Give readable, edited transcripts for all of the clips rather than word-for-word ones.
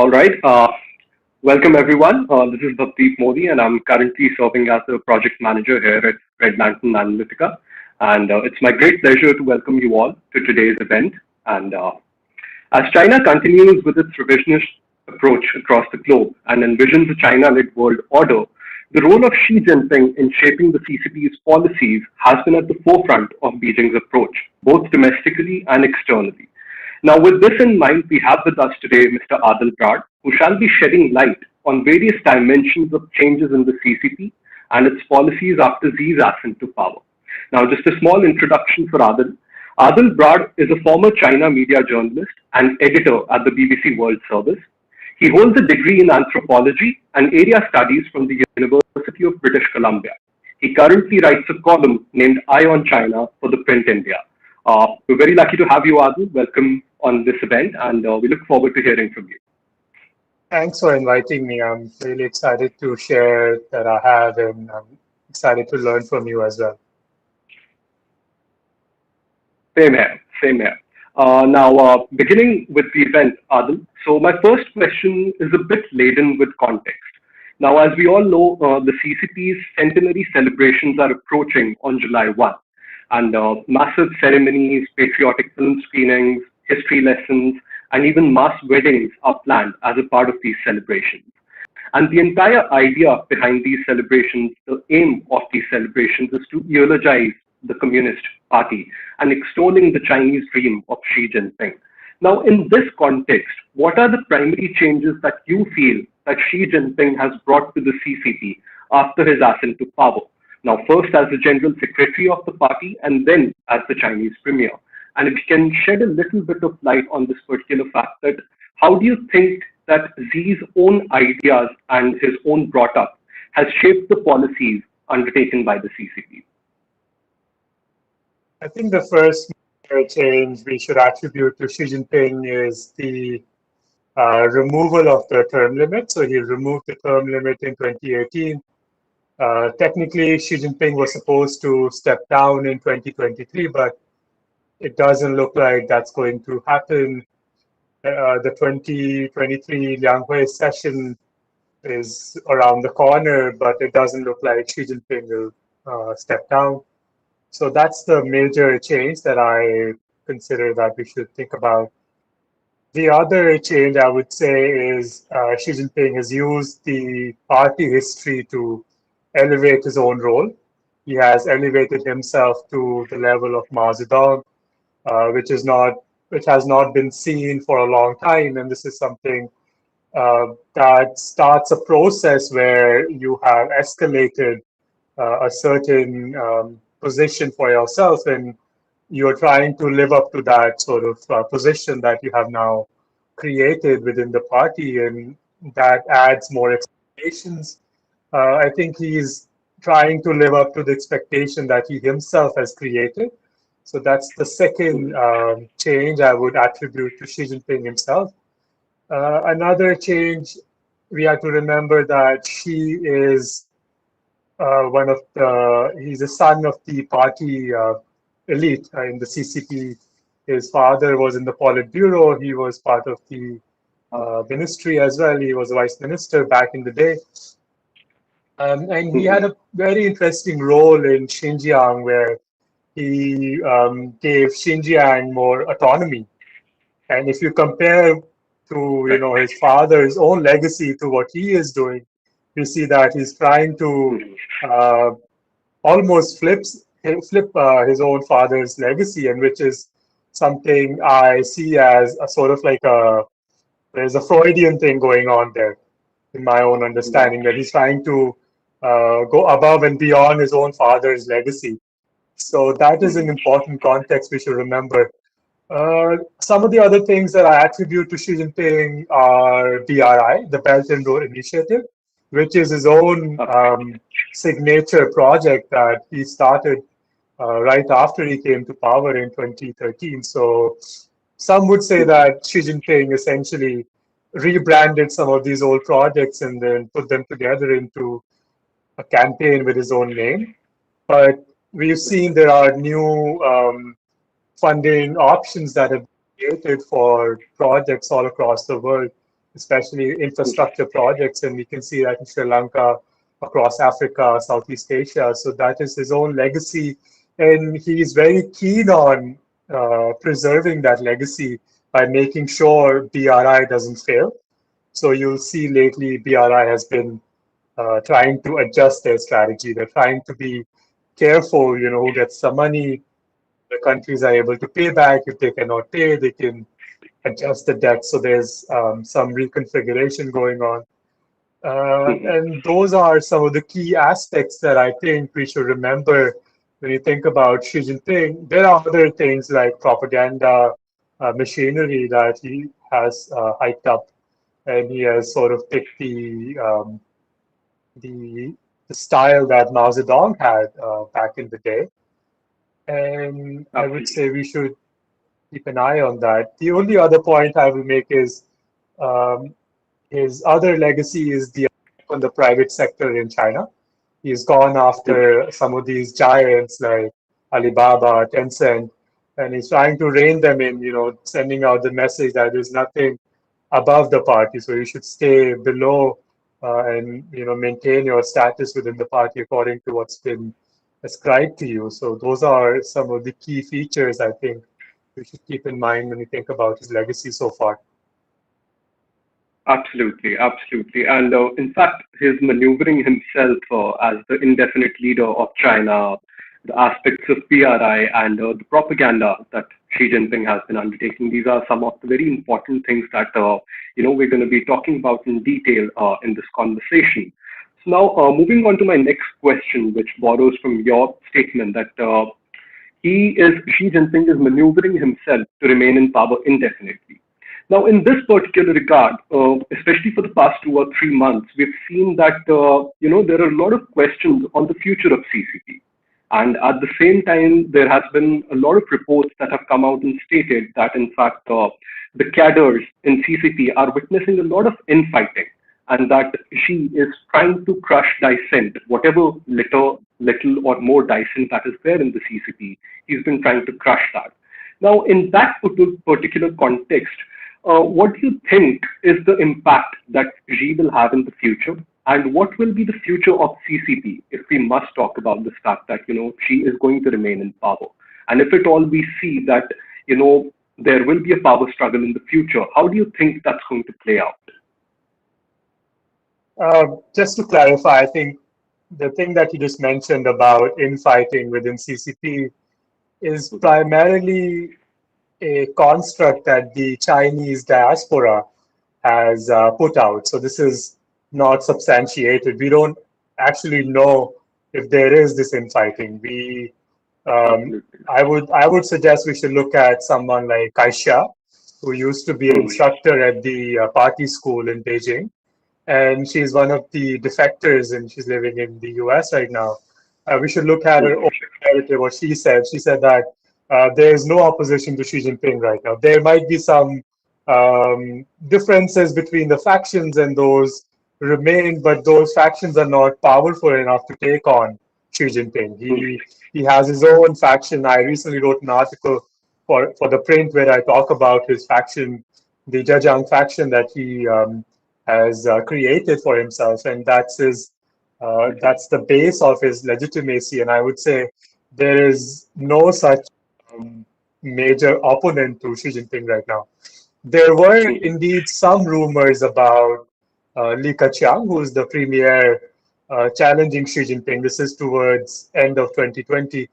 All right. Welcome, everyone. This is Bhavdeep Modi, and I'm currently serving as a project manager here at Red Lantern Analytica. And it's my great pleasure to welcome you all to today's event. And as China continues with its revisionist approach across the globe and envisions a China-led world order, the role of Xi Jinping in shaping the CCP's policies has been at the forefront of Beijing's approach, both domestically and externally. Now, with this in mind, we have with us today Mr. Adil Prad, who shall be shedding light on various dimensions of changes in the CCP and its policies after Xi's ascent to power. Now, just a small introduction for Adil. Adil Brad is a former China media journalist and editor at the BBC World Service. He holds a degree in anthropology and area studies from the University of British Columbia. He currently writes a column named Eye on China for the Print India. We're very lucky to have you, Adil. Welcome on this event, and we look forward to hearing from you. Thanks for inviting me. I'm really excited to share that I have, and I'm excited to learn from you as well. Same here, same here. Beginning with the event, Adil. So my first question is a bit laden with context. Now, as we all know, the CCP's centenary celebrations are approaching on July 1, and massive ceremonies, patriotic film screenings, history lessons, and even mass weddings are planned as a part of these celebrations. And the entire idea behind these celebrations, the aim of these celebrations is to eulogize the Communist Party and extolling the Chinese dream of Xi Jinping. Now, in this context, what are the primary changes that you feel that Xi Jinping has brought to the CCP after his ascent to power? Now, first as the General Secretary of the party and then as the Chinese Premier. And if you can shed a little bit of light on this particular fact, that how do you think that Xi's own ideas and his own brought up has shaped the policies undertaken by the CCP? I think the first major change we should attribute to Xi Jinping is the removal of the term limit. So he removed the term limit in 2018. Technically, Xi Jinping was supposed to step down in 2023, but it doesn't look like that's going to happen. The 2023 Lianghui session is around the corner, but it doesn't look like Xi Jinping will step down. So that's the major change that I consider that we should think about. The other change I would say is Xi Jinping has used the party history to elevate his own role. He has elevated himself to the level of Mao Zedong, which has not been seen for a long time, and this is something that starts a process where you have escalated a certain position for yourself, and you're trying to live up to that sort of position that you have now created within the party, and that adds more expectations. I think he's trying to live up to the expectation that he himself has created. So that's the second change I would attribute to Xi Jinping himself. Another change, we have to remember that Xi is he's a son of the party elite in the CCP. His father was in the Politburo. He was part of the ministry as well. He was a vice minister back in the day. And he had a very interesting role in Xinjiang, where he gave Xinjiang more autonomy. And if you compare to his father's own legacy to what he is doing, we see that he's trying to almost flip his own father's legacy, and which is something I see as a sort of like there's a Freudian thing going on there, in my own understanding, that he's trying to go above and beyond his own father's legacy. So that is an important context we should remember. Some of the other things that I attribute to Xi Jinping are BRI, the Belt and Road Initiative, which is his own signature project that he started right after he came to power in 2013. So some would say that Xi Jinping essentially rebranded some of these old projects and then put them together into a campaign with his own name. But we've seen there are new funding options that have been created for projects all across the world. especially infrastructure projects. And we can see that in Sri Lanka, across Africa, Southeast Asia. So that is his own legacy. And he's very keen on preserving that legacy by making sure BRI doesn't fail. So you'll see lately BRI has been trying to adjust their strategy. They're trying to be careful, who gets the money. The countries are able to pay back. If they cannot pay, they can adjust the debt. So there's some reconfiguration going on. And those are some of the key aspects that I think we should remember when you think about Xi Jinping. There are other things like propaganda machinery that he has hiked up, and he has sort of picked the style that Mao Zedong had back in the day. And I would say we should keep an eye on that. The only other point I will make is his other legacy is the attack on the private sector in China. He's gone after some of these giants like Alibaba, Tencent, and he's trying to rein them in, sending out the message that there's nothing above the party, so you should stay below and maintain your status within the party according to what's been ascribed to you. So those are some of the key features I think we should keep in mind when we think about his legacy so far. Absolutely, absolutely. And in fact, his maneuvering himself as the indefinite leader of China, the aspects of PRI and the propaganda that Xi Jinping has been undertaking, these are some of the very important things that we're going to be talking about in detail in this conversation. So now, moving on to my next question, which borrows from your statement that Xi Jinping is maneuvering himself to remain in power indefinitely. Now, in this particular regard, especially for the past 2 or 3 months, we've seen that there are a lot of questions on the future of CCP. And at the same time, there has been a lot of reports that have come out and stated that, in fact, the cadres in CCP are witnessing a lot of infighting, and that Xi is trying to crush dissent, whatever little or more dissent that is there in the CCP. He's been trying to crush that. Now, in that particular context, what do you think is the impact that Xi will have in the future? And what will be the future of CCP if we must talk about this fact that, Xi is going to remain in power? And if at all we see that, there will be a power struggle in the future, how do you think that's going to play out? Just to clarify, I think the thing that you just mentioned about infighting within CCP is primarily a construct that the Chinese diaspora has put out. So this is not substantiated. We don't actually know if there is this infighting. I would suggest we should look at someone like Kaisha, who used to be an instructor at the party school in Beijing, and she's one of the defectors, and she's living in the US right now. We should look at her own narrative, what she said. She said that there is no opposition to Xi Jinping right now. There might be some differences between the factions, and those remain, but those factions are not powerful enough to take on Xi Jinping. He has his own faction. I recently wrote an article for the print where I talk about his faction, the Zhejiang faction that he has created for himself, and that's the base of his legitimacy. And I would say there is no such major opponent to Xi Jinping right now. There were indeed some rumors about Li Keqiang, who is the premier, challenging Xi Jinping. This is towards end of 2020.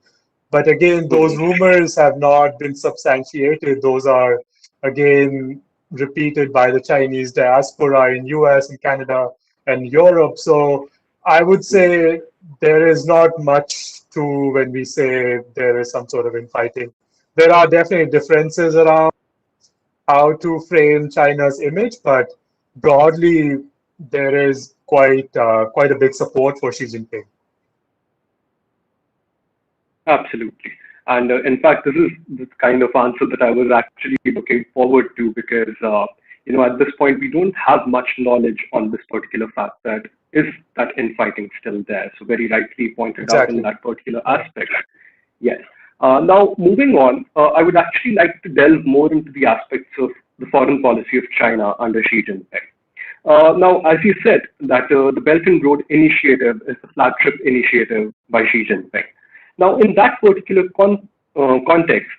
But again, those rumors have not been substantiated. Those are, again, repeated by the Chinese diaspora in US and Canada and Europe. So I would say there is not much to when we say there is some sort of infighting. There are definitely differences around how to frame China's image, but broadly, there is quite a big support for Xi Jinping. Absolutely. And in fact, this is the kind of answer that I was actually looking forward to because, at this point, we don't have much knowledge on this particular fact that is that infighting still there. So very rightly pointed out in that particular aspect. Yes. Now, moving on, I would actually like to delve more into the aspects of the foreign policy of China under Xi Jinping. Now, as you said, that the Belt and Road Initiative is a flagship initiative by Xi Jinping. Now, in that particular context,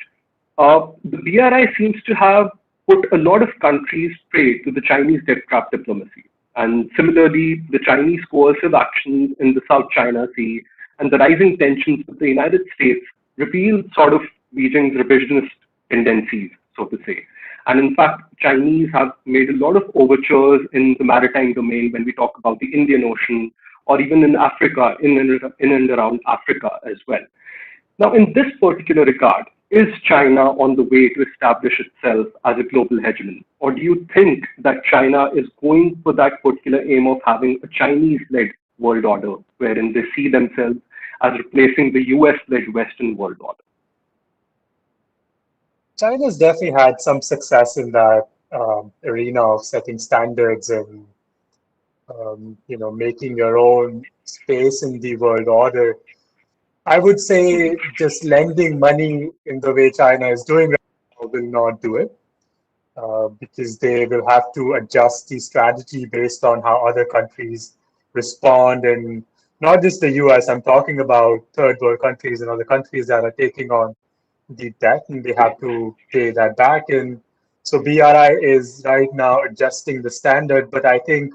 the BRI seems to have put a lot of countries prey to the Chinese debt trap diplomacy. And similarly, the Chinese coercive actions in the South China Sea and the rising tensions with the United States reveal sort of Beijing's revisionist tendencies, so to say. And in fact, Chinese have made a lot of overtures in the maritime domain when we talk about the Indian Ocean or even in Africa, in and around Africa as well. Now, in this particular regard, is China on the way to establish itself as a global hegemon? Or do you think that China is going for that particular aim of having a Chinese-led world order, wherein they see themselves as replacing the US-led Western world order? China's definitely had some success in that arena of setting standards and making your own space in the world order. I would say just lending money in the way China is doing right now will not do it, because they will have to adjust the strategy based on how other countries respond, and not just the US. I'm talking about third world countries and other countries that are taking on the debt and they have to pay that back. And so BRI is right now adjusting the standard, but I think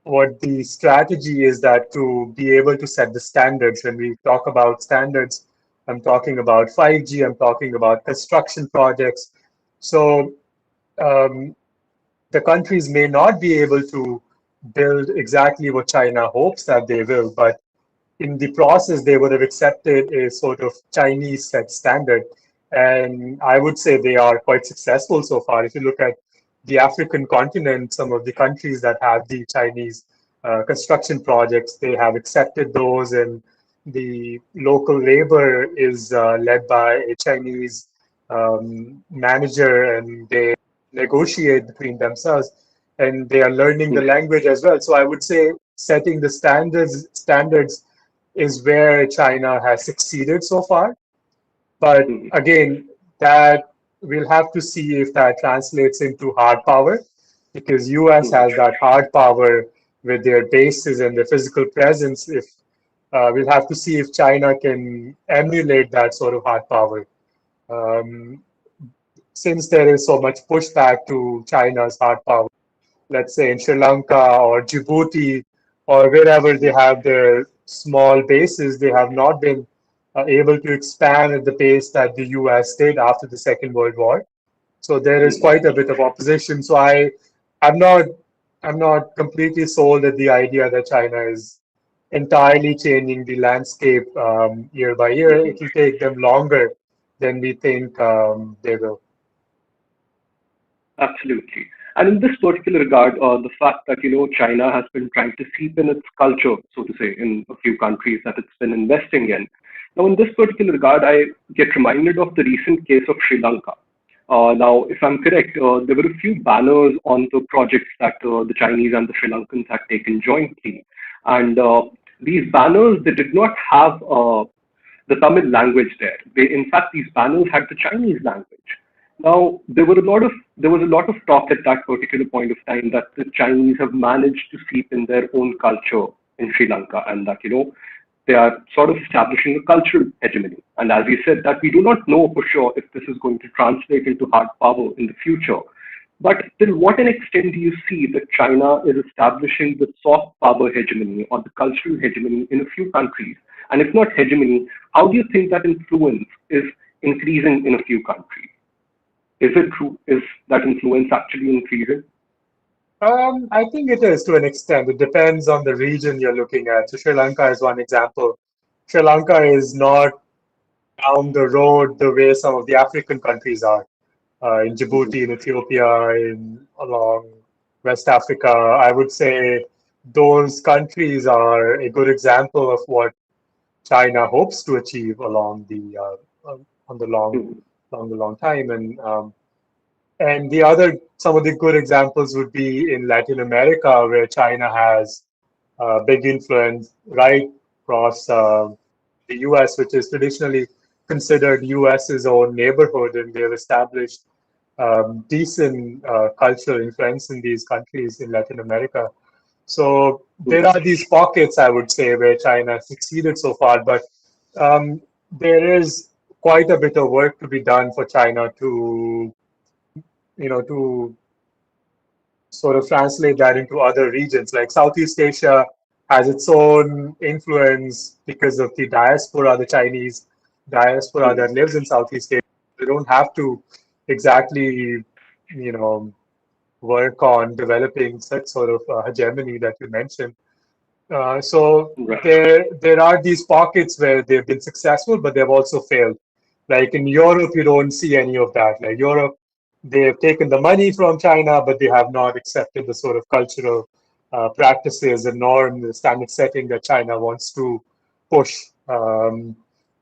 what the strategy is that to be able to set the standards, when we talk about standards, I'm talking about 5G, I'm talking about construction projects. So the countries may not be able to build exactly what China hopes that they will, but in the process, they would have accepted a sort of Chinese set standard. And I would say they are quite successful so far. If you look at the African continent, some of the countries that have the Chinese construction projects, they have accepted those, and the local labor is led by a Chinese manager, and they negotiate between themselves, and they are learning the language as well. So I would say setting the standards is where China has succeeded so far. But again, that we'll have to see if that translates into hard power, because US has that hard power with their bases and their physical presence. If we'll have to see if China can emulate that sort of hard power. Since there is so much pushback to China's hard power, let's say in Sri Lanka or Djibouti or wherever they have their small bases, they have not been able to expand at the pace that the US did after the Second World War. So there is quite a bit of opposition. So I'm not completely sold at the idea that China is entirely changing the landscape year by year. It will take them longer than we think they will. Absolutely. And in this particular regard, the fact that China has been trying to seep in its culture, so to say, in a few countries that it's been investing in. Now, in this particular regard, I get reminded of the recent case of Sri Lanka. Now, if I'm correct, there were a few banners on the projects that the Chinese and the Sri Lankans had taken jointly, and these banners, they did not have the Tamil language there. In fact, these banners had the Chinese language. Now, there was a lot of talk at that particular point of time that the Chinese have managed to seep in their own culture in Sri Lanka, and that they are sort of establishing a cultural hegemony. And as you said, that we do not know for sure if this is going to translate into hard power in the future. But till what an extent do you see that China is establishing the soft power hegemony or the cultural hegemony in a few countries? And if not hegemony, how do you think that influence is increasing in a few countries? Is it true? Is that influence actually increasing? I think it is to an extent. It depends on the region you're looking at. So Sri Lanka is one example. Sri Lanka is not down the road the way some of the African countries are. In Djibouti, in Ethiopia, along West Africa, I would say those countries are a good example of what China hopes to achieve along the on the long time. And the other, some of the good examples would be in Latin America, where China has big influence right across the US, which is traditionally considered US's own neighborhood, and they've established decent cultural influence in these countries in Latin America. So there are these pockets, I would say, where China succeeded so far, but there is quite a bit of work to be done for China to, to sort of translate that into other regions. Like Southeast Asia has its own influence because of the diaspora, the Chinese diaspora that lives in Southeast Asia. They don't have to exactly, work on developing such sort of hegemony that you mentioned. So Right. there are these pockets where they've been successful, but they've also failed. Like in Europe, you don't see any of that. Like Europe, they've taken the money from China, but they have not accepted the sort of cultural practices and norm, the standard setting that China wants to push.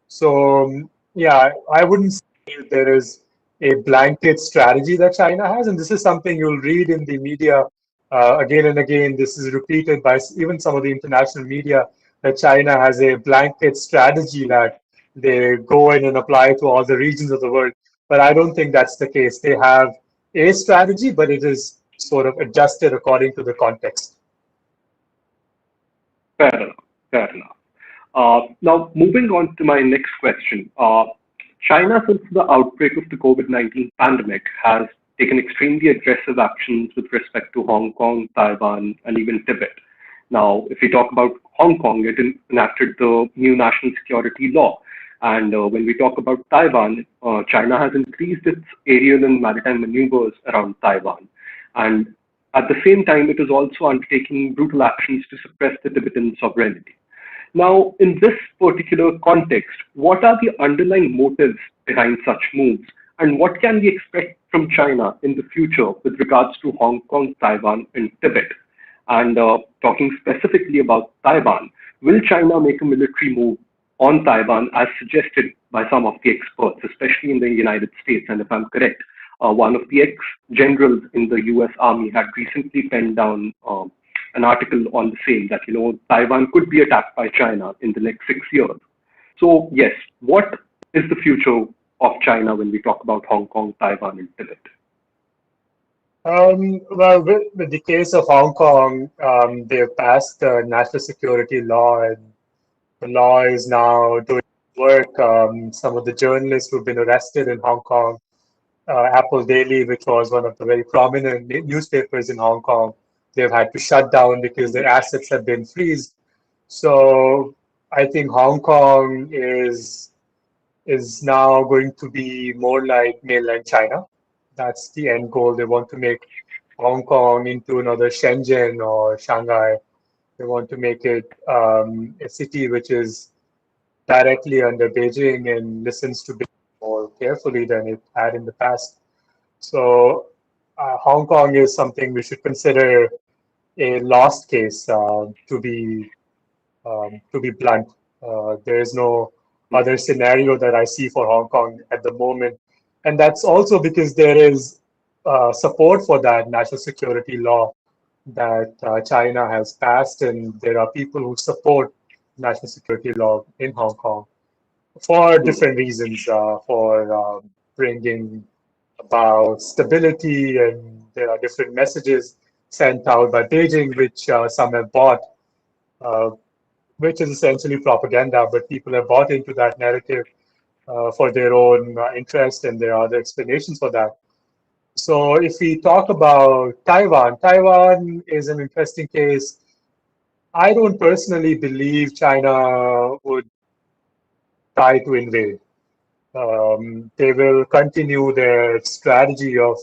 So yeah, I wouldn't say there is a blanket strategy that China has, and this is something you'll read in the media again and again. This is repeated by even some of the international media that China has a blanket strategy that they go in and apply to all the regions of the world. But I don't think that's the case. They have a strategy, but it is sort of adjusted according to the context. Fair enough. Fair enough. Now, moving on to my next question. China, since the outbreak of the COVID-19 pandemic, has taken extremely aggressive actions with respect to Hong Kong, Taiwan, and even Tibet. Now, if we talk about Hong Kong, it enacted the new national security law. And when we talk about Taiwan, China has increased its aerial and maritime maneuvers around Taiwan. And at the same time, it is also undertaking brutal actions to suppress the Tibetan sovereignty. Now, in this particular context, what are the underlying motives behind such moves, and what can we expect from China in the future with regards to Hong Kong, Taiwan, and Tibet? And talking specifically about Taiwan, will China make a military move on Taiwan as suggested by some of the experts, especially in the United States? And if I'm correct, one of the ex-generals in the US Army had recently penned down an article on the same that, Taiwan could be attacked by China in the next 6 years. So yes, what is the future of China when we talk about Hong Kong, Taiwan, and Tibet? Well, with the case of Hong Kong, they've passed the national security law, and the law is now doing work. Some of the journalists who've been arrested in Hong Kong, Apple Daily, which was one of the very prominent newspapers in Hong Kong, they've had to shut down because their assets have been freezed. So I think Hong Kong is now going to be more like mainland China. That's the end goal. They want to make Hong Kong into another Shenzhen or Shanghai. They want to make it a city which is directly under Beijing and listens to Beijing more carefully than it had in the past. So Hong Kong is something we should consider a lost case, to be blunt. There is no other scenario that I see for Hong Kong at the moment, and that's also because there is support for that national security law that China has passed, and there are people who support national security law in Hong Kong for different reasons, for bringing about stability, and there are different messages sent out by Beijing, which some have bought, uh, which is essentially propaganda, but people have bought into that narrative for their own interest, and there are other explanations for that. So if we talk about Taiwan, Taiwan is an interesting case. I don't personally believe China would try to invade. They will continue their strategy of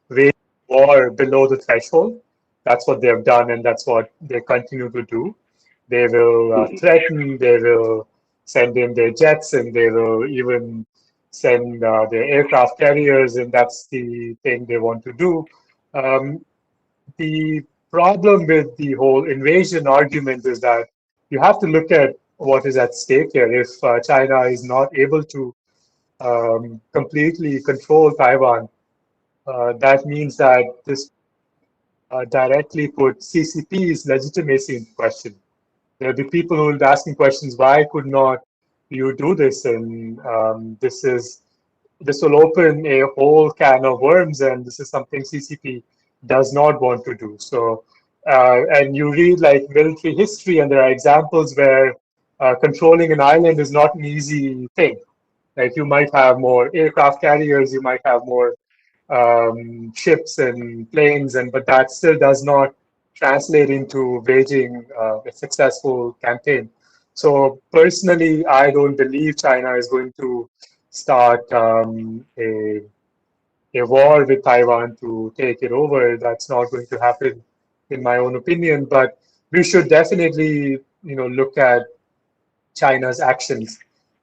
waging war below the threshold. That's what they have done, and that's what they continue to do. They will threaten, they will send in their jets, and they will even send their aircraft carriers, and that's the thing they want to do. Um, the problem with the whole invasion argument is that you have to look at what is at stake here. If China is not able to completely control Taiwan, that means that this directly put CCP's legitimacy into question. There'll be people who will be asking questions, why could not you do this? And this is this will open a whole can of worms, and this is something CCP does not want to do. So, and you read like military history, and there are examples where controlling an island is not an easy thing. Like you might have more aircraft carriers, you might have more ships and planes, but that still does not translate into waging a successful campaign. So personally, I don't believe China is going to start a war with Taiwan to take it over. That's not going to happen, in my own opinion. But we should definitely, look at China's actions.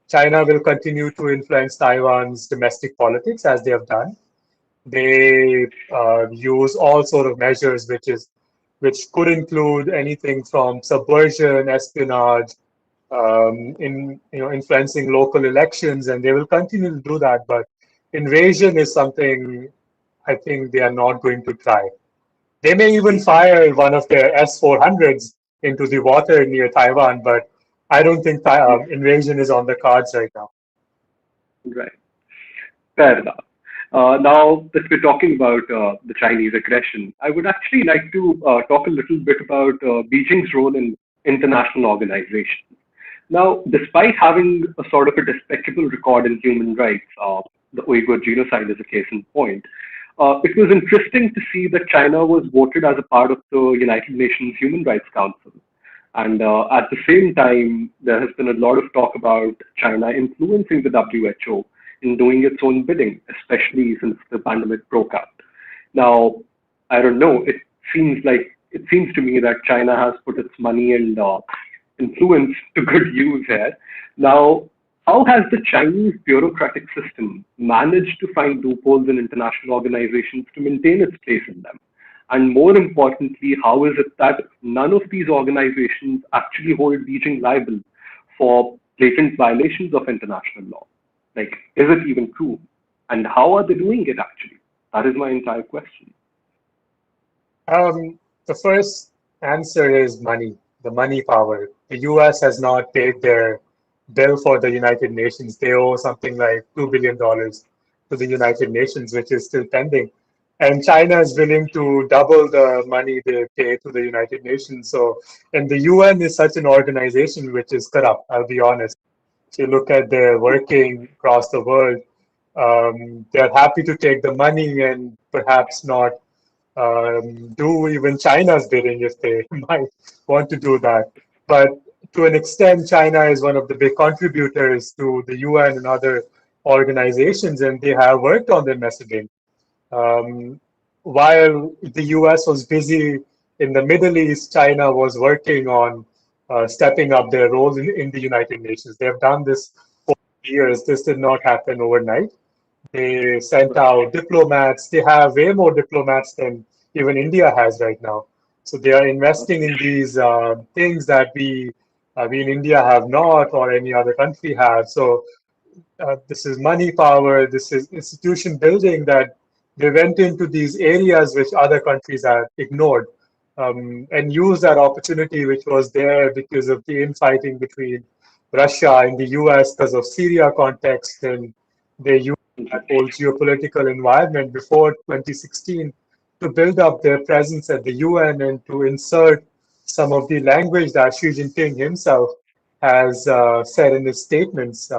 China will continue to influence Taiwan's domestic politics as they have done. They use all sort of measures, which could include anything from subversion, espionage, influencing local elections, and they will continue to do that. But invasion is something I think they are not going to try. They may even fire one of their S-400s into the water near Taiwan, but I don't think invasion is on the cards right now. Right. Fair enough. Now that we're talking about the Chinese aggression, I would actually like to talk a little bit about Beijing's role in international organizations. Now, despite having a sort of a despicable record in human rights, the Uyghur genocide is a case in point, it was interesting to see that China was voted as a part of the United Nations Human Rights Council. And at the same time, there has been a lot of talk about China influencing the WHO in doing its own bidding, especially since the pandemic broke out. Now, I don't know, it seems to me that China has put its money and influence to good use here. Now, how has the Chinese bureaucratic system managed to find loopholes in international organizations to maintain its place in them? And more importantly, how is it that none of these organizations actually hold Beijing liable for blatant violations of international law? Like, is it even true? And how are they doing it actually? That is my entire question. The first answer is money, the money power. The US has not paid their bill for the United Nations. They owe something like $2 billion to the United Nations, which is still pending. And China is willing to double the money they pay to the United Nations. So, and the UN is such an organization which is corrupt, I'll be honest. If you look at their working across the world, they're happy to take the money and perhaps not do even China's bidding if they might want to do that. But to an extent, China is one of the big contributors to the UN and other organizations, and they have worked on their messaging. While the US was busy in the Middle East, China was working on stepping up their role in the United Nations. They have done this for years. This did not happen overnight. They sent out diplomats. They have way more diplomats than even India has right now. So they are investing in these things that we in India have not, or any other country have. So this is money power. This is institution building that they went into these areas which other countries have ignored, and used that opportunity which was there because of the infighting between Russia and the US because of Syria context, and they used that whole geopolitical environment before 2016 to build up their presence at the UN and to insert some of the language that Xi Jinping himself has said in his statements.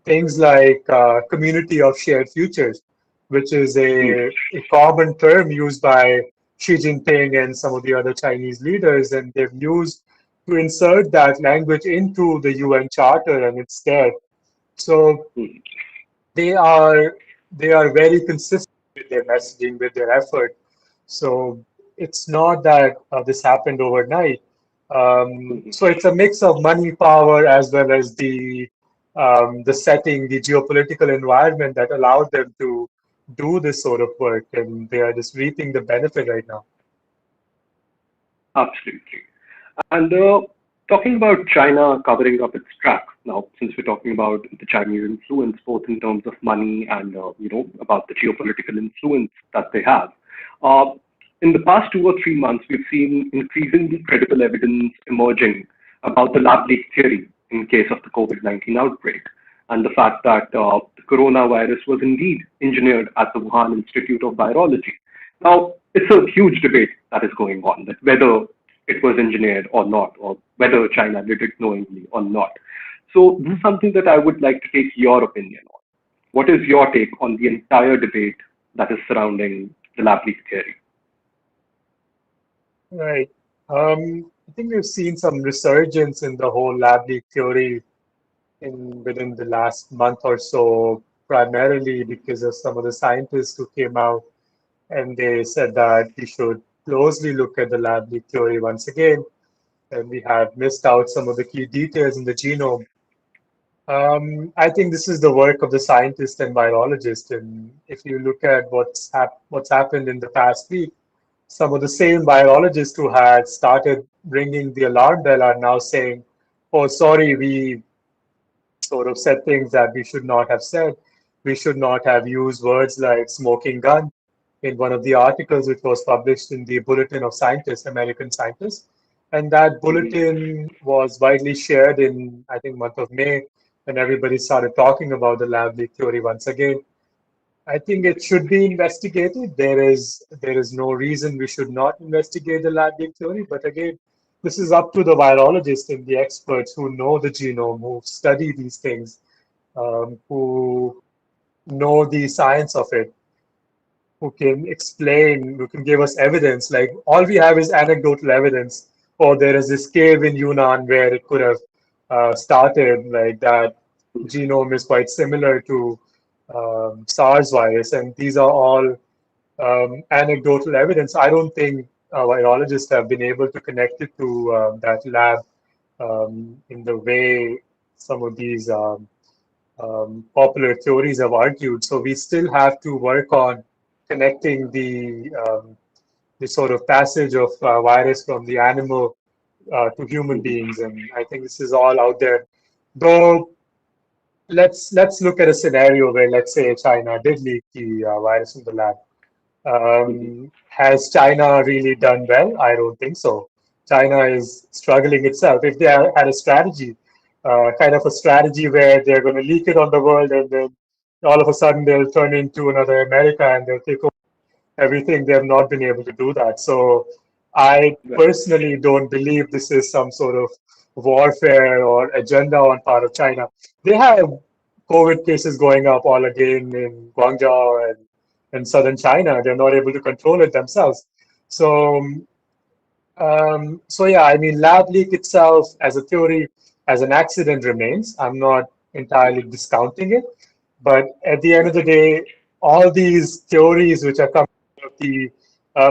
Things like community of shared futures, which is a common term used by Xi Jinping and some of the other Chinese leaders, and they've used to insert that language into the UN Charter, and it's there. So they are very consistent with their messaging, with their effort. So it's not that this happened overnight. So it's a mix of money, power, as well as the setting, the geopolitical environment that allowed them to do this sort of work, and they are just reaping the benefit right now. Absolutely. And talking about China covering up its tracks now, since we're talking about the Chinese influence, both in terms of money and about the geopolitical influence that they have. Uh, in the past 2 or 3 months, we've seen increasingly credible evidence emerging about the lab leak theory in case of the COVID-19 outbreak. and the fact that the coronavirus was indeed engineered at the Wuhan Institute of Virology. Now, it's a huge debate that is going on, that whether it was engineered or not, or whether China did it knowingly or not. So this is something that I would like to take your opinion on. What is your take on the entire debate that is surrounding the lab leak theory? Right. I think we've seen some resurgence in the whole lab leak theory within the last month or so, primarily because of some of the scientists who came out and they said that we should closely look at the lab leak theory once again, and we have missed out some of the key details in the genome. I think this is the work of the scientist and virologist, and if you look at what's happened in the past week, some of the same virologists who had started ringing the alarm bell are now saying, "Oh, sorry, we sort of said things that we should not have said. We should not have used words like smoking gun in one of the articles which was published in the Bulletin of Scientists, American Scientists. And that Mhm. bulletin was widely shared in, I think, month of May, when everybody started talking about the lab leak theory once again. I think it should be investigated. There is no reason we should not investigate the lab leak theory. But again, this is up to the virologists and the experts who know the genome, who study these things, who know the science of it, who can explain, who can give us evidence. Like all we have is anecdotal evidence. Or there is this cave in Yunnan where it could have started. Like that genome is quite similar to SARS virus, and these are all anecdotal evidence. I don't think virologists have been able to connect it to that lab in the way some of these popular theories have argued. So we still have to work on connecting the sort of passage of virus from the animal to human Mhm. beings, and I think this is all out there. Though let's look at a scenario where, let's say, China did leak the virus in the lab. Mhm. Has China really done well? I don't think so. China is struggling itself. If they had a strategy, kind of a strategy where they're going to leak it on the world and then all of a sudden they'll turn into another America and they'll take over everything, they have not been able to do that. So I Right. personally don't believe this is some sort of warfare or agenda on part of China. They have COVID cases going up all again in Guangzhou and southern China. They're not able to control it themselves. So so yeah, I mean, lab leak itself as a theory, as an accident remains. I'm not entirely discounting it, but at the end of Right. the day, all these theories which are coming out of the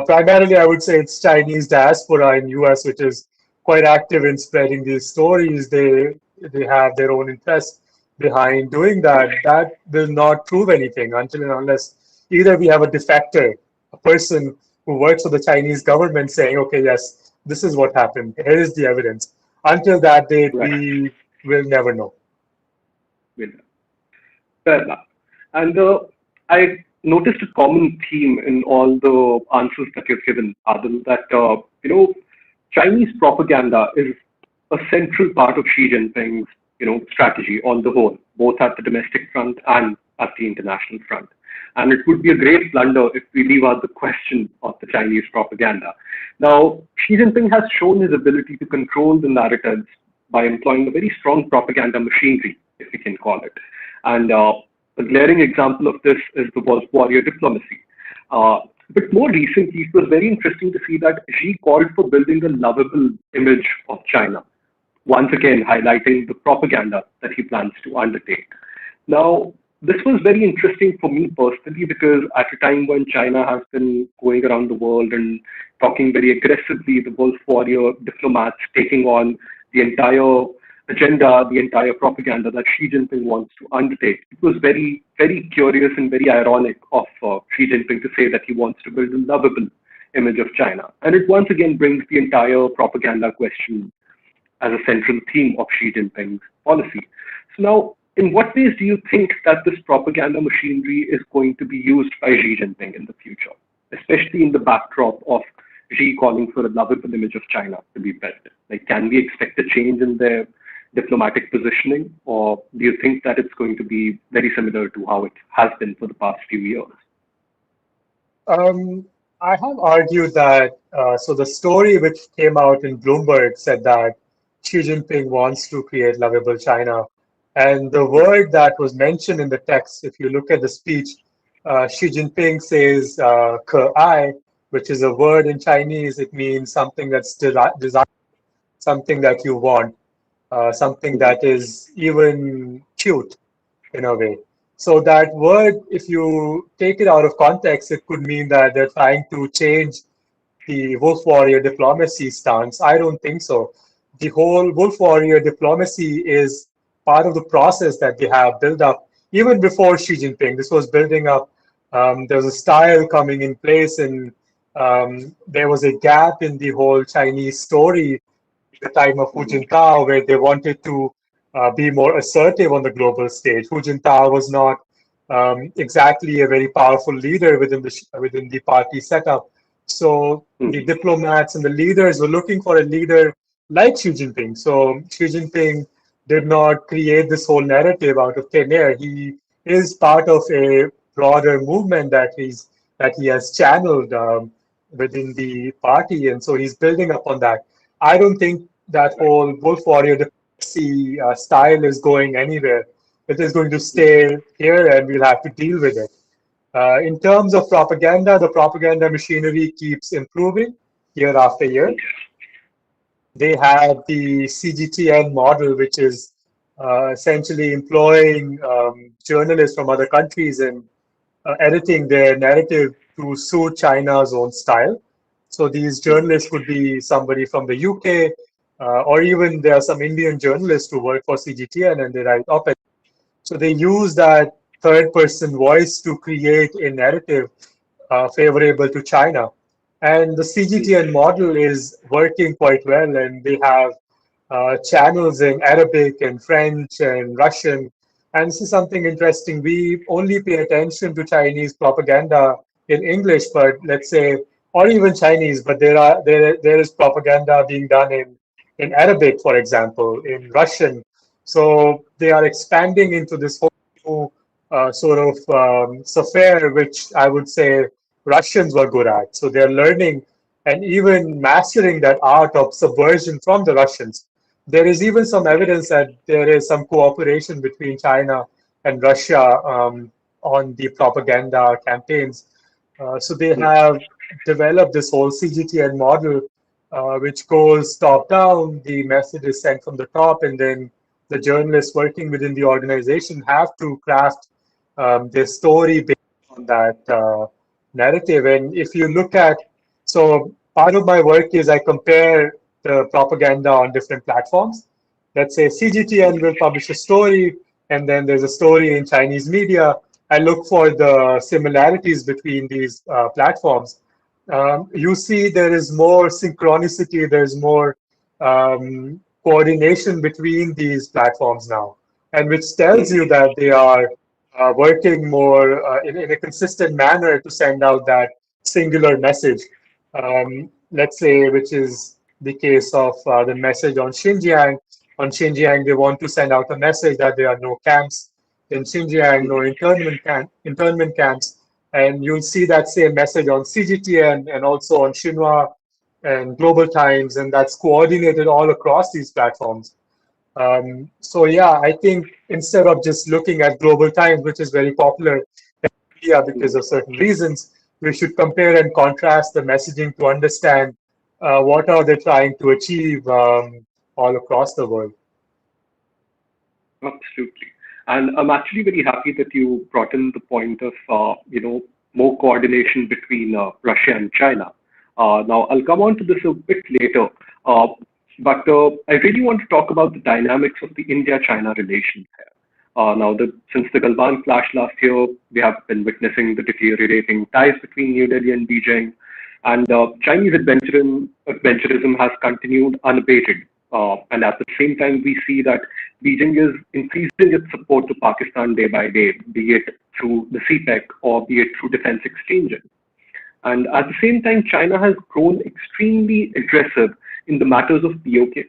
primarily, I would say it's Chinese diaspora in US, which is quite active in spreading these stories. They have their own interest behind doing that. That will not prove anything until and unless either we have a defector, a person who works for the Chinese government saying, okay, yes, this is what happened. Here is the evidence. Until that date, Right. we will never know. Well, fair enough. And I noticed a common theme in all the answers that you've given, Adil, that Chinese propaganda is a central part of Xi Jinping's strategy on the whole, both at the domestic front and at the international front. And it would be a great blunder if we leave out the question of the Chinese propaganda. Now, Xi Jinping has shown his ability to control the narratives by employing a very strong propaganda machinery, if we can call it. And a glaring example of this is the wolf warrior diplomacy. But more recently, it was very interesting to see that Xi called for building a lovable image of China, once again highlighting the propaganda that he plans to undertake. Now, this was very interesting for me personally because at a time when China has been going around the world and talking very aggressively, the Wolf Warrior diplomats taking on the entire agenda, the entire propaganda that Xi Jinping wants to undertake. It was very, very curious and very ironic of Xi Jinping to say that he wants to build a lovable image of China. And it once again brings the entire propaganda question as a central theme of Xi Jinping's policy. So now, in what ways do you think that this propaganda machinery is going to be used by Xi Jinping in the future, especially in the backdrop of Xi calling for a lovable image of China to be built? Like, can we expect a change in their diplomatic positioning, or do you think that it's going to be very similar to how it has been for the past few years? Um, I have argued that, so the story which came out in Bloomberg said that Xi Jinping wants to create lovable China. And the word that was mentioned in the text, if you look at the speech, Xi Jinping says "ke ai," which is a word in Chinese. It means something that's desired, something that you want, something that is even cute in a way. So that word, if you take it out of context, it could mean that they're trying to change the wolf warrior diplomacy stance. I don't think so. The whole wolf warrior diplomacy is part of the process that they have built up even before Xi Jinping. This was building up. There was a style coming in place, and there was a gap in the whole Chinese story the time of Hu Jintao, where they wanted to be more assertive on the global stage. Hu Jintao was not exactly a very powerful leader within the party setup. So the diplomats and the leaders were looking for a leader like Xi Jinping. So Xi Jinping did not create this whole narrative out of thin air. He is part of a broader movement that he has channeled within the party, and so he's building up on that. I don't think that whole wolf warrior diplomacy style is going anywhere. It is going to stay here, and we'll have to deal with it. In terms of propaganda, the propaganda machinery keeps improving year after year. They have the Cgtn model, which is essentially employing journalists from other countries and editing their narrative to suit China's own style. So these journalists could be somebody from the UK, or even there are some Indian journalists who work for CGTN and they write op-ed. So they use that third person voice to create a narrative favorable to China. And the CGTN model is working quite well, and they have channels in Arabic and French and Russian. And this is something interesting. We only pay attention to Chinese propaganda in English, but let's say, or even Chinese, but there is propaganda being done in Arabic, for example, in Russian. So they are expanding into this whole new sort of sphere, which I would say Russians were good at. So they're learning and even mastering that art of subversion from the Russians. There is even some evidence that there is some cooperation between China and Russia on the propaganda campaigns. So they have developed this whole CGTN model, which goes top down. The message is sent from the top, and then the journalists working within the organization have to craft their story based on that narrative. And if you look at, so part of my work is I compare the propaganda on different platforms. Let's say CGTN will publish a story, and then there's a story in Chinese media. I look for the similarities between these platforms. You see there is more synchronicity, there's more coordination between these platforms now, and which tells you that they are working more in a consistent manner to send out that singular message. Let's say, which is the case of the message on Xinjiang. On Xinjiang, they want to send out a message that there are no camps in Xinjiang, no internment camps. And you'll see that same message on CGTN and also on Xinhua and Global Times, and that's coordinated all across these platforms. So yeah, I think instead of just looking at Global Times, which is very popular in India because of certain reasons, we should compare and contrast the messaging to understand what are they trying to achieve all across the world. Absolutely. And I'm actually very happy that you brought in the point of, more coordination between Russia and China. Now, I'll come on to this a bit later, but I really want to talk about the dynamics of the India-China relations here. Now, since the Galwan clash last year, we have been witnessing the deteriorating ties between New Delhi and Beijing, and Chinese adventurism has continued unabated. And at the same time, we see that Beijing is increasing its support to Pakistan day by day, be it through the CPEC or be it through defense exchanges. And at the same time, China has grown extremely aggressive in the matters of POK.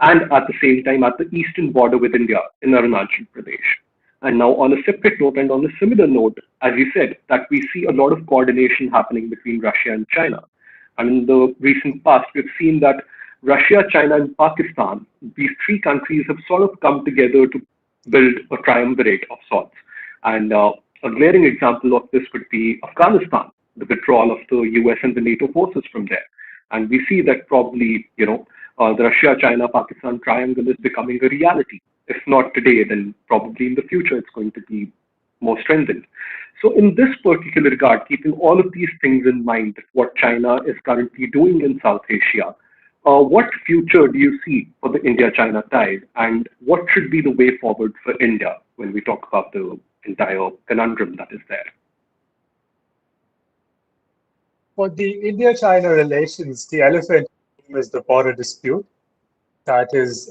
and at the same time at the eastern border with India in Arunachal Pradesh. And now, on a separate note and on a similar note, as you said, that we see a lot of coordination happening between Russia and China. And in the recent past, we've seen that Russia, China, and Pakistan, these three countries have sort of come together to build a triumvirate of sorts. And a glaring example of this would be Afghanistan, the withdrawal of the US and the NATO forces from there. And we see that probably, the Russia, China, Pakistan triangle is becoming a reality. If not today, then probably in the future it's going to be more strengthened. So in this particular regard, keeping all of these things in mind, what China is currently doing in South Asia, what future do you see for the India-China ties, and what should be the way forward for India when we talk about the entire conundrum that is there? For the India-China relations, the elephant is the border dispute. That is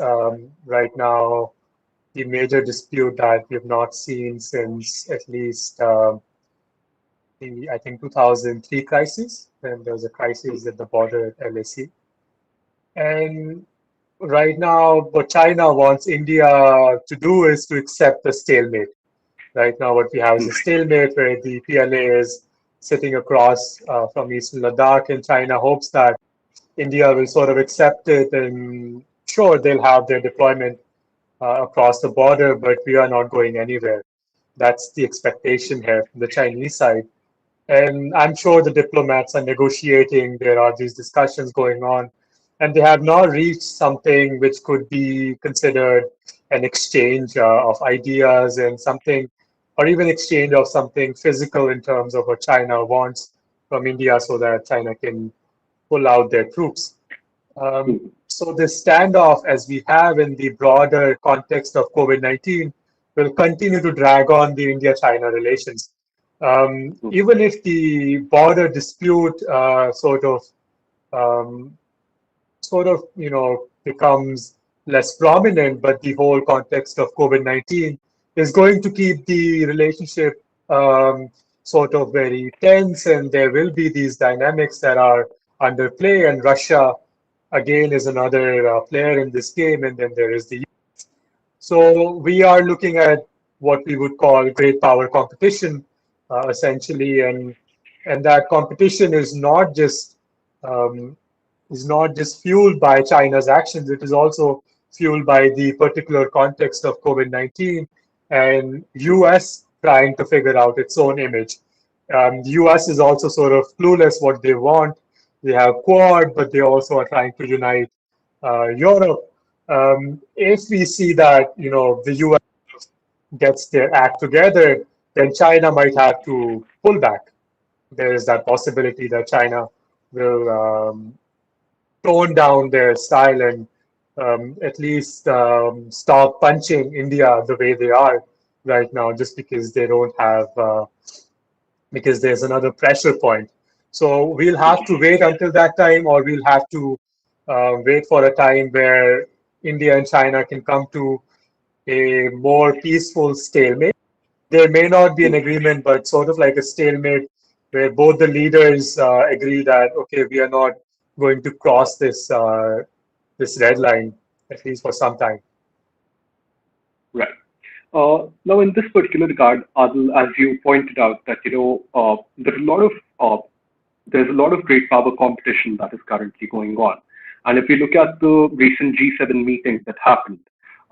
right now the major dispute that we have not seen since at least the, I think, 2003 crisis, when there was a crisis at the border at LAC. And right now, what China wants India to do is to accept the stalemate. Right now, what we have is a stalemate where the PLA is sitting across from Eastern Ladakh, and China hopes that India will sort of accept it, and sure, they'll have their deployment across the border, but we are not going anywhere. That's the expectation here from the Chinese side. And I'm sure the diplomats are negotiating. There are these discussions going on, and they have not reached something which could be considered an exchange of ideas and something, or even exchange of something physical in terms of what China wants from India so that China can pull out their troops. So this standoff, as we have in the broader context of COVID-19, will continue to drag on the India-China relations. Even if the border dispute um, becomes less prominent, but the whole context of COVID-19 is going to keep the relationship sort of very tense, and there will be these dynamics that are under play, and Russia again is another player in this game, and then there is the US. So we are looking at what we would call great power competition, essentially, and that competition um, is not just fueled by China's actions. It is also fueled by the particular context of COVID-19 and US trying to figure out its own image. The US is also sort of clueless what they want. They have Quad, but they also are trying to unite Europe. If we see that the US gets their act together, then China might have to pull back. There is that possibility that China will tone down their style and at least stop punching India the way they are right now, just because they don't have, because there's another pressure point. So we'll have to wait until that time, or we'll have to wait for a time where India and China can come to a more peaceful stalemate. There may not be an agreement, but sort of like a stalemate where both the leaders agree that, okay, we are not going to cross this red line, at least for some time. Right. Now, in this particular regard, Adil, as you pointed out, that there's a lot of great power competition that is currently going on, and if you look at the recent G7 meetings that happened,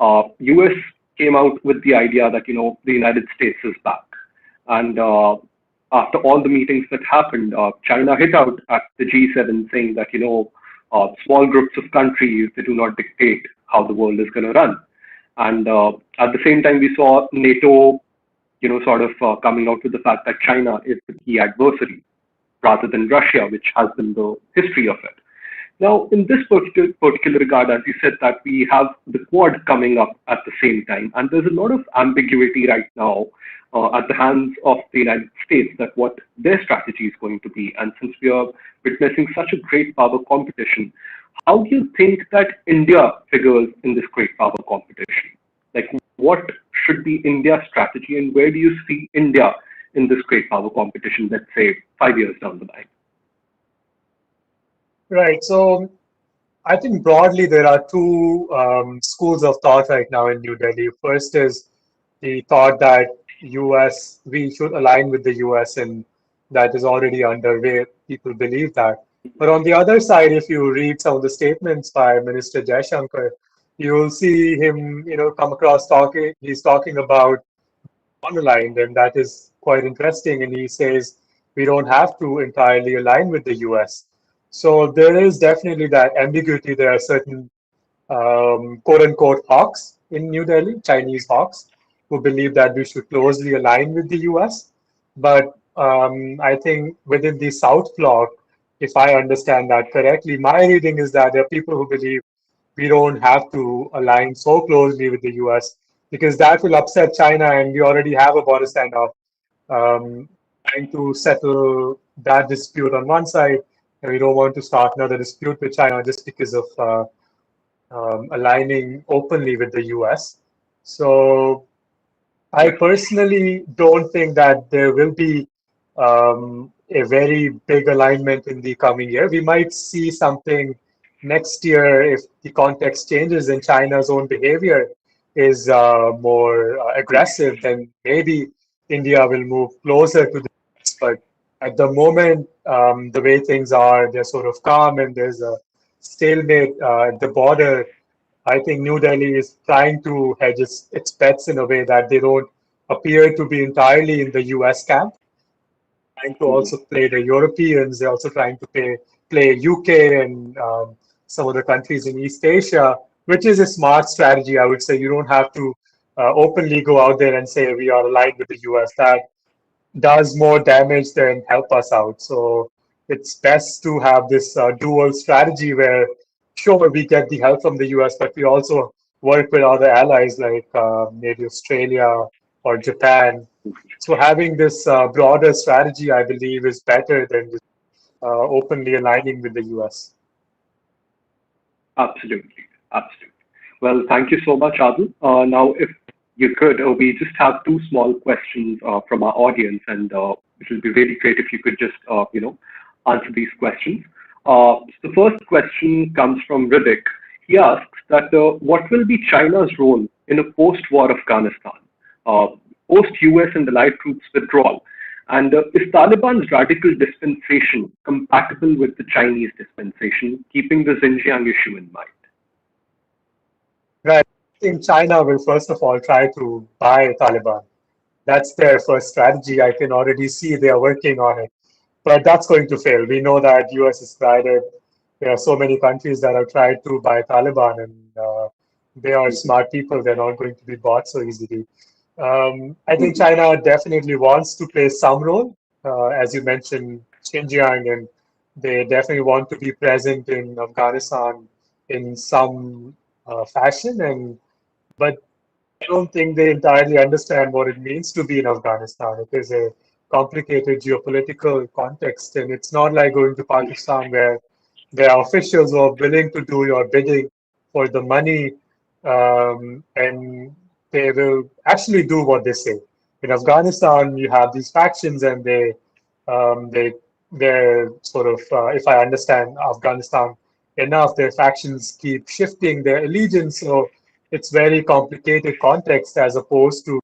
US came out with the idea that the United States is back, and after all the meetings that happened, China hit out at the G7 saying that small groups of countries, they do not dictate how the world is going to run. And at the same time, we saw NATO, sort of coming out with the fact that China is the key adversary rather than Russia, which has been the history of it. Now, in this particular regard, as you said, that we have the Quad coming up at the same time, and there's a lot of ambiguity right now at the hands of the United States that what their strategy is going to be. And since we are witnessing such a great power competition, how do you think that India figures in this great power competition? Like, what should be India's strategy, and where do you see India in this great power competition, let's say 5 years down the line? Right. So I think broadly there are two schools of thought right now in New Delhi. First is the thought that we should align with the US, and that is already underway. People believe that. But on the other side, if you read some of the statements by Minister Jaishankar, you will see him, come across talking. He's talking about unaligned, and that is quite interesting. And he says we don't have to entirely align with the US. So there is definitely that ambiguity. There are certain quote unquote hawks in New Delhi, Chinese hawks, who believe that we should closely align with the US. But I think within the South Bloc, if I understand that correctly, my reading is that there are people who believe we don't have to align so closely with the US because that will upset China, and we already have a border standoff. Trying to settle that dispute on one side, and we don't want to start another dispute with China just because of aligning openly with the US. So I personally don't think that there will be a very big alignment in the coming year. We might see something next year if the context changes and China's own behavior is more aggressive, then maybe India will move closer to the US. But at the moment, the way things are, they're sort of calm and there's a stalemate at the border. I think New Delhi is trying to hedge its bets in a way that they don't appear to be entirely in the US camp, trying to Mhm. also play the Europeans. They're also trying to play UK and some of the countries in East Asia, which is a smart strategy. I would say you don't have to openly go out there and say we are aligned with the US. That does more damage than help us out. So it's best to have this dual strategy where, sure, we get the help from the US, but we also work with other allies like maybe Australia or Japan. So having this broader strategy, I believe, is better than just openly aligning with the US. Absolutely. Absolutely. Well, thank you so much, Adil. Now, if you could, we just have two small questions from our audience, and it will be really great if you could just, answer these questions. The first question comes from Riddick. He asks that what will be China's role in a post-war Afghanistan, uh, post-US and allied troops withdrawal? And is Taliban's radical dispensation compatible with the Chinese dispensation, keeping the Xinjiang issue in mind? Right. I think China will first of all try to buy Taliban. That's their first strategy. I can already see they are working on it. But that's going to fail. We know that US has tried it. There are so many countries that have tried to buy Taliban, and they are Mhm. smart people. They're not going to be bought so easily. I think Mhm. China definitely wants to play some role, as you mentioned, Xinjiang, and they definitely want to be present in Afghanistan in some fashion. And but I don't think they entirely understand what it means to be in Afghanistan. It is a complicated geopolitical context, and it's not like going to Pakistan where there are officials who are willing to do your bidding for the money, and they will actually do what they say. In Afghanistan, you have these factions, and um, they, they're sort of, if I understand Afghanistan enough, their factions keep shifting their allegiance. So it's very complicated context as opposed to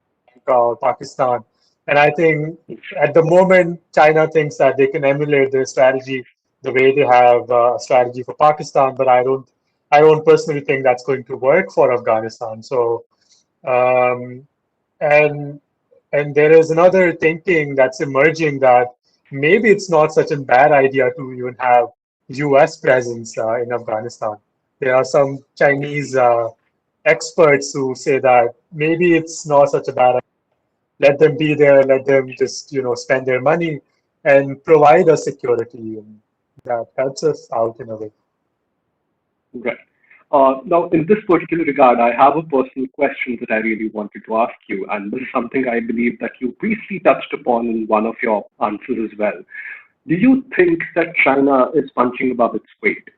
Pakistan. And I think at the moment, China thinks that they can emulate their strategy the way they have a strategy for Pakistan, but I don't personally think that's going to work for Afghanistan. So, um, and and there is another thinking that's emerging that maybe it's not such a bad idea to even have U.S. presence in Afghanistan. There are some Chinese experts who say that maybe it's not such a bad idea. Let them be there, let them just spend their money and provide us security, and that helps us out in a way. Right. Now, in this particular regard, I have a personal question that I really wanted to ask you, and this is something I believe that you briefly touched upon in one of your answers as well. Do you think that China is punching above its weight?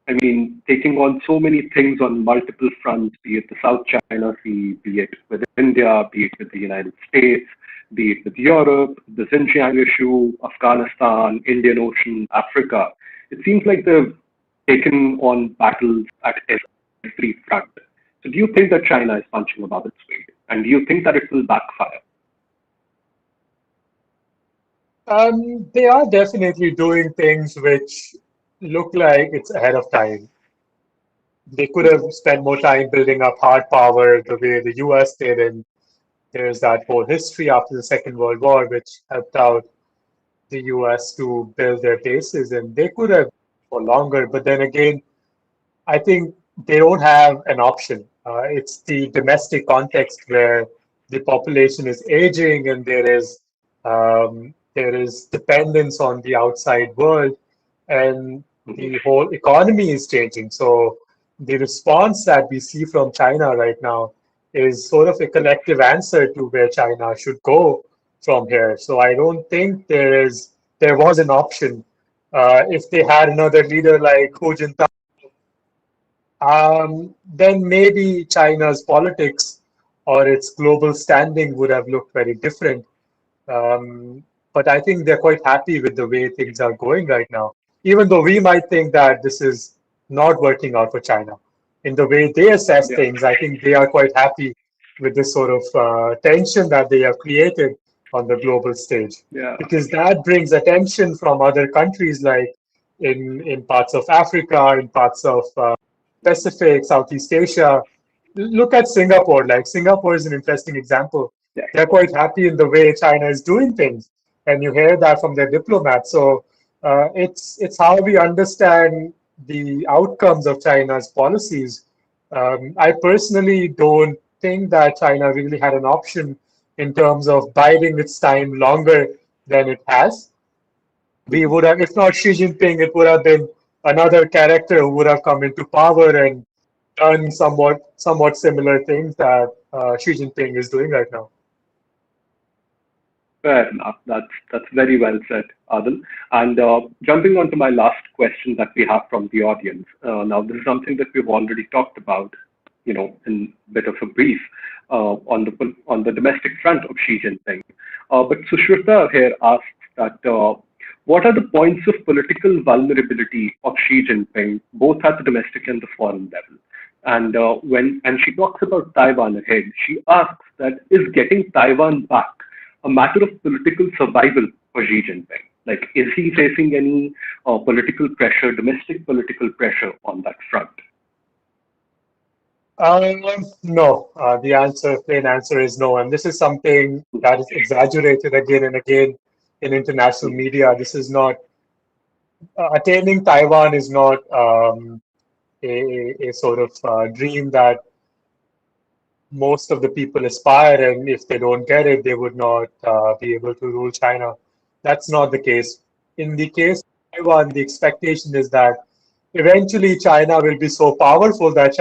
I mean, taking on so many things on multiple fronts, be it the South China Sea, be it with India, be it with the United States, be it with Europe, the Xinjiang issue, Afghanistan, Indian Ocean, Africa. It seems like they've taken on battles at every front. So do you think that China is punching above its weight? And do you think that it will backfire? They are definitely doing things which look like it's ahead of time. They could have spent more time building up hard power the way the US did, and there's that whole history after the Second World War, which helped out the US to build their bases, and they could have for longer. But then again, I think they don't have an option. It's the domestic context where the population is aging and there is dependence on the outside world, and Mhm. the whole economy is changing. So the response that we see from China right now is sort of a collective answer to where China should go from here. So I don't think there was an option. If they had another leader like Hu Jintao, then maybe China's politics or its global standing would have looked very different. Um, but I think they're quite happy with the way things are going right now, even though we might think that this is not working out for China. In the way they assess Yeah, things, I think they are quite happy with this sort of tension that they have created on the global stage, yeah, because that brings attention from other countries, like in parts of Africa, in parts of Pacific, Southeast Asia. Look at Singapore. Like Singapore is an interesting example. yeah, They're quite happy in the way China is doing things, and you hear that from their diplomats. So it's how we understand the outcomes of China's policies. I personally don't think that China really had an option in terms of biding its time longer than it has. We mhm, would have, if not Xi Jinping, it would have been another character who would have come into power and done somewhat similar things that Xi Jinping is doing right now. fair enough. That's very well said, Adil. And jumping on to my last question that we have from the audience. Now, this is something that we've already talked about, in a bit of a brief on the domestic front of Xi Jinping. But Sushruta here asks that what are the points of political vulnerability of Xi Jinping, both at the domestic and the foreign level? And when she talks about Taiwan ahead, she asks that is getting Taiwan back a matter of political survival for Xi Jinping? Like, is he facing any political pressure, domestic political pressure on that front? No, the plain answer is no. And this is something that is exaggerated again and again in international Mhm. media. This is not, attaining Taiwan is not a sort of dream that most of the people aspire, and if they don't get it, they would not be able to rule China. That's not the case. In the case of Taiwan, the expectation is that eventually China will be so powerful that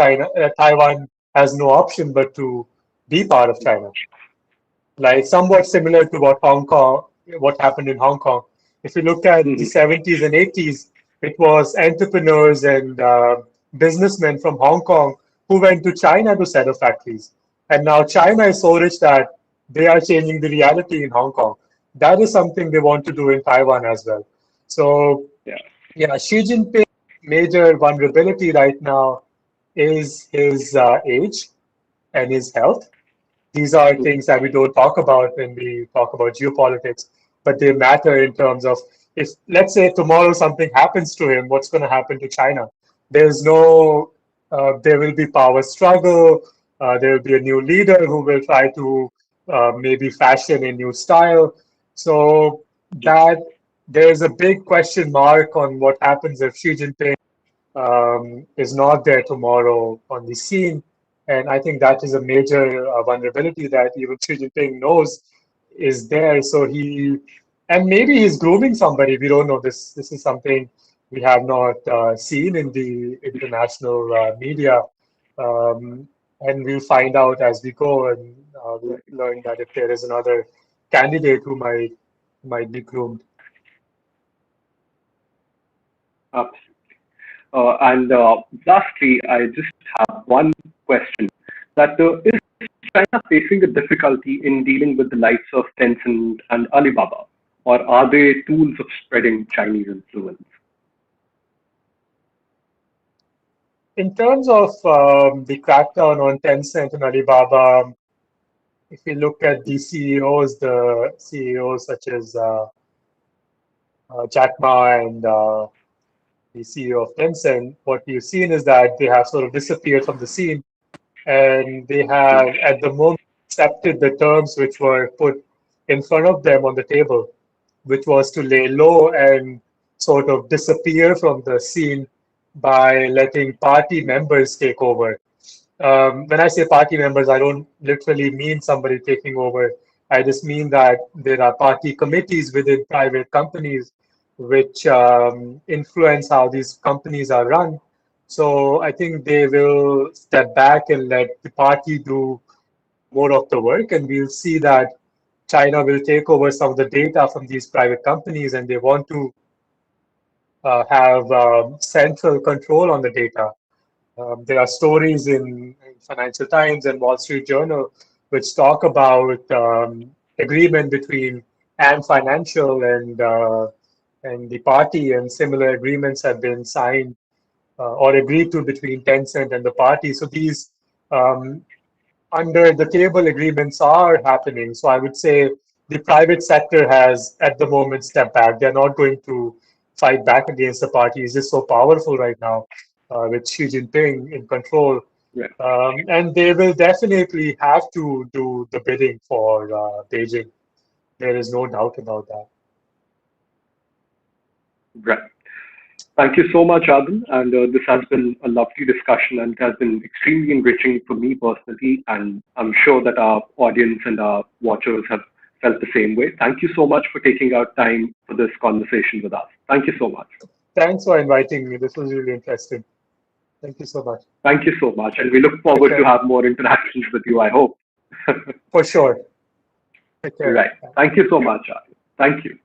Taiwan has no option but to be part of China, like somewhat similar to what happened in Hong Kong. If you look at the Mhm. 70s and 80s, it was entrepreneurs and businessmen from Hong Kong who went to China to set up factories. And now China is so rich that they are changing the reality in Hong Kong. That is something they want to do in Taiwan as well. So, Yeah. yeah, Xi Jinping's major vulnerability right now is his age and his health. These are Mhm. things that we don't talk about when we talk about geopolitics, but they matter in terms of, if, let's say, tomorrow something happens to him, what's going to happen to China? There's no, there will be power struggle. There will be a new leader who will try to maybe fashion a new style. So that there's a big question mark on what happens if Xi Jinping is not there tomorrow on the scene. And I think that is a major vulnerability that even Xi Jinping knows is there. So and maybe he's grooming somebody. We don't know. This is something we have not seen in the international media. Um, and we'll find out as we go, and we'll Right. learn that if there is another candidate who might be groomed. Absolutely. And lastly, I just have one question that is China facing a difficulty in dealing with the likes of Tencent and Alibaba, or are they tools of spreading Chinese influence? in terms of the crackdown on Tencent and Alibaba, if you look at the CEOs such as Jack Ma and the CEO of Tencent, what we've seen is that they have sort of disappeared from the scene, and they have at the moment accepted the terms which were put in front of them on the table, which was to lay low and sort of disappear from the scene by letting party members take over. When I say party members, I don't literally mean somebody taking over. I just mean that there are party committees within private companies which influence how these companies are run. So I think they will step back and let the party do more of the work, and we'll see that China will take over some of the data from these private companies, and they want to have central control on the data. There are stories in Financial Times and Wall Street Journal which talk about agreement between Ant Financial and the party, and similar agreements have been signed or agreed to between Tencent and the party. So these under the table agreements are happening. So I would say the private sector has at the moment stepped back. They're not going to fight back against the party. It's just so powerful right now with Xi Jinping in control. Yeah. And they will definitely have to do the bidding for Beijing. There is no doubt about that. Right. Thank you so much, Adil. And this has been a lovely discussion, and it has been extremely enriching for me personally. And I'm sure that our audience and our watchers have felt the same way. Thank you so much for taking out time for this conversation with us. Thank you so much. Thanks for inviting me. This was really interesting. Thank you so much. Thank you so much. And we look forward to have more interactions with you, I hope. For sure. Take care. Right. Thank you so much, Adil. Thank you.